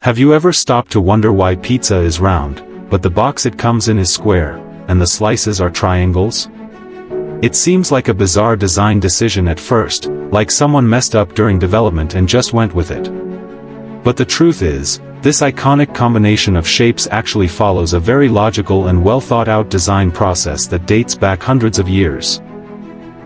Have you ever stopped to wonder why pizza is round, but the box it comes in is square, and the slices are triangles? It seems like a bizarre design decision at first, like someone messed up during development and just went with it. But the truth is, this iconic combination of shapes actually follows a very logical and well-thought-out design process that dates back hundreds of years.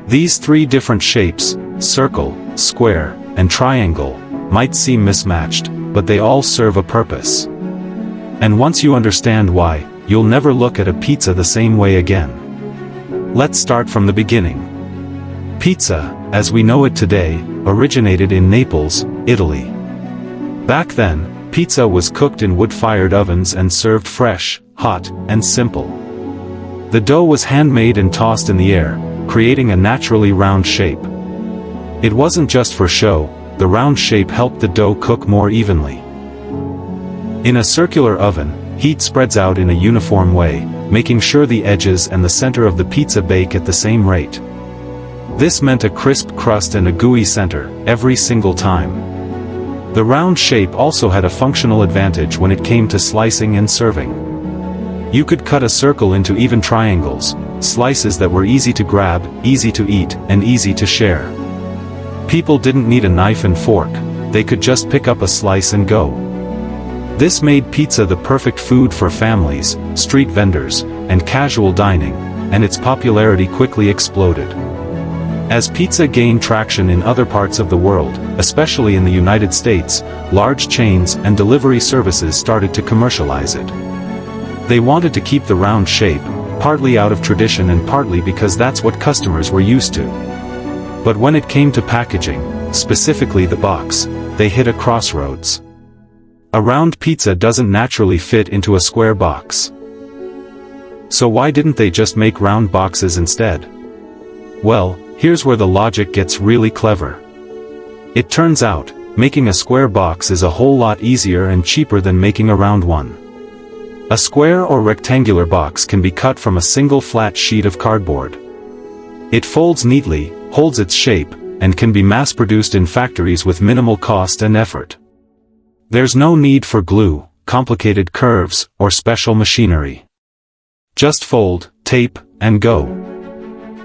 These three different shapes, circle, square, and triangle, might seem mismatched, but they all serve a purpose. And once you understand why, you'll never look at a pizza the same way again. Let's start from the beginning. Pizza, as we know it today, originated in Naples, Italy. Back then, pizza was cooked in wood-fired ovens and served fresh, hot, and simple. The dough was handmade and tossed in the air, creating a naturally round shape. It wasn't just for show, the round shape helped the dough cook more evenly. In a circular oven, heat spreads out in a uniform way, making sure the edges and the center of the pizza bake at the same rate. This meant a crisp crust and a gooey center, every single time. The round shape also had a functional advantage when it came to slicing and serving. You could cut a circle into even triangles, slices that were easy to grab, easy to eat, and easy to share. People didn't need a knife and fork, they could just pick up a slice and go. This made pizza the perfect food for families, street vendors, and casual dining, and its popularity quickly exploded. As pizza gained traction in other parts of the world, especially in the United States, large chains and delivery services started to commercialize it. They wanted to keep the round shape, partly out of tradition and partly because that's what customers were used to. But when it came to packaging, specifically the box, they hit a crossroads. A round pizza doesn't naturally fit into a square box. So why didn't they just make round boxes instead? Well, here's where the logic gets really clever. It turns out, making a square box is a whole lot easier and cheaper than making a round one. A square or rectangular box can be cut from a single flat sheet of cardboard. It folds neatly, holds its shape, and can be mass-produced in factories with minimal cost and effort. There's no need for glue, complicated curves, or special machinery. Just fold, tape, and go.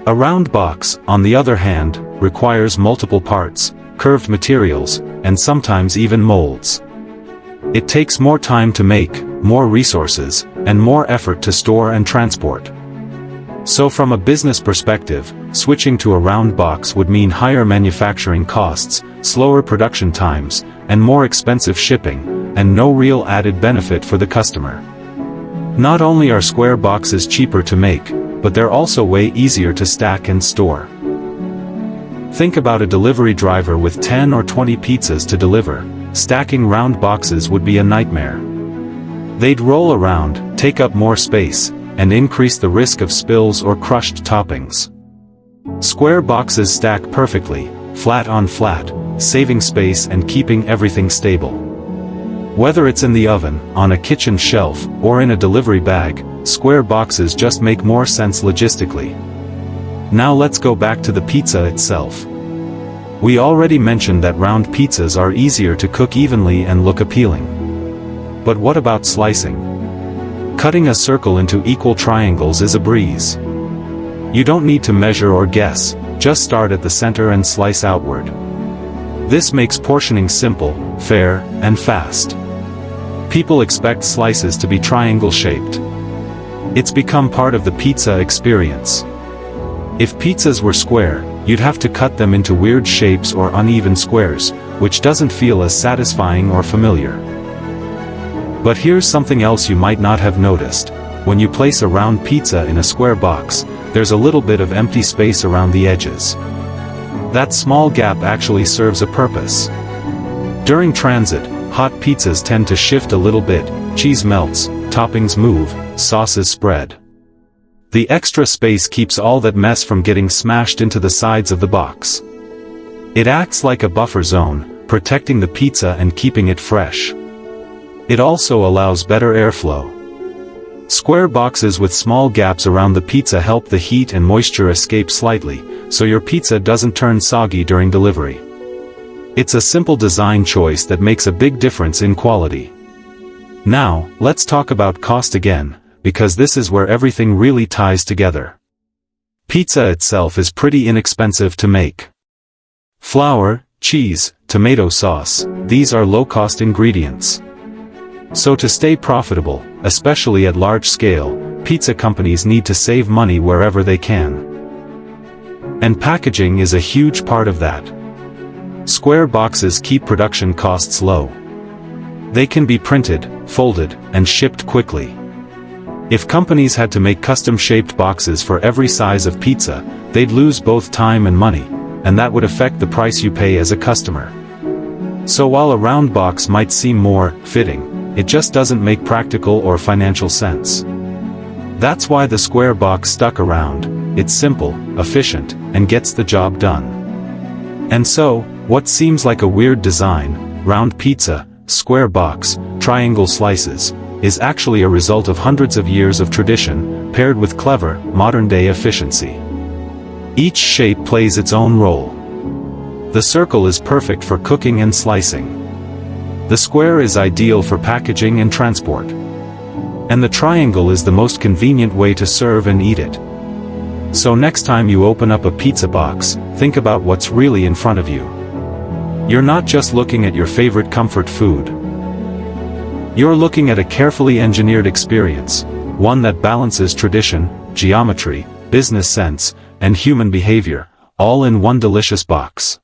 A round box, on the other hand, requires multiple parts, curved materials, and sometimes even molds. It takes more time to make, more resources, and more effort to store and transport. So from a business perspective, switching to a round box would mean higher manufacturing costs, slower production times, and more expensive shipping, and no real added benefit for the customer. Not only are square boxes cheaper to make, but they're also way easier to stack and store. Think about a delivery driver with 10 or 20 pizzas to deliver. Stacking round boxes would be a nightmare. They'd roll around, take up more space, and increase the risk of spills or crushed toppings. Square boxes stack perfectly, flat on flat, saving space and keeping everything stable. Whether it's in the oven, on a kitchen shelf, or in a delivery bag, square boxes just make more sense logistically. Now let's go back to the pizza itself. We already mentioned that round pizzas are easier to cook evenly and look appealing. But what about slicing? Cutting a circle into equal triangles is a breeze. You don't need to measure or guess, just start at the center and slice outward. This makes portioning simple, fair, and fast. People expect slices to be triangle-shaped. It's become part of the pizza experience. If pizzas were square, you'd have to cut them into weird shapes or uneven squares, which doesn't feel as satisfying or familiar. But here's something else you might not have noticed. When you place a round pizza in a square box, there's a little bit of empty space around the edges. That small gap actually serves a purpose. During transit, hot pizzas tend to shift a little bit, cheese melts, toppings move, sauces spread. The extra space keeps all that mess from getting smashed into the sides of the box. It acts like a buffer zone, protecting the pizza and keeping it fresh. It also allows better airflow. Square boxes with small gaps around the pizza help the heat and moisture escape slightly, so your pizza doesn't turn soggy during delivery. It's a simple design choice that makes a big difference in quality. Now, let's talk about cost again, because this is where everything really ties together. Pizza itself is pretty inexpensive to make. Flour, cheese, tomato sauce, these are low-cost ingredients. So to stay profitable, especially at large scale, pizza companies need to save money wherever they can. And packaging is a huge part of that. Square boxes keep production costs low. They can be printed, folded, and shipped quickly. If companies had to make custom-shaped boxes for every size of pizza, they'd lose both time and money, and that would affect the price you pay as a customer. So while a round box might seem more fitting, it just doesn't make practical or financial sense. That's why the square box stuck around. It's simple, efficient, and gets the job done. And so, what seems like a weird design, round pizza, square box, triangle slices, is actually a result of hundreds of years of tradition, paired with clever, modern-day efficiency. Each shape plays its own role. The circle is perfect for cooking and slicing. The square is ideal for packaging and transport. And the triangle is the most convenient way to serve and eat it. So next time you open up a pizza box, think about what's really in front of you. You're not just looking at your favorite comfort food. You're looking at a carefully engineered experience, one that balances tradition, geometry, business sense, and human behavior, all in one delicious box.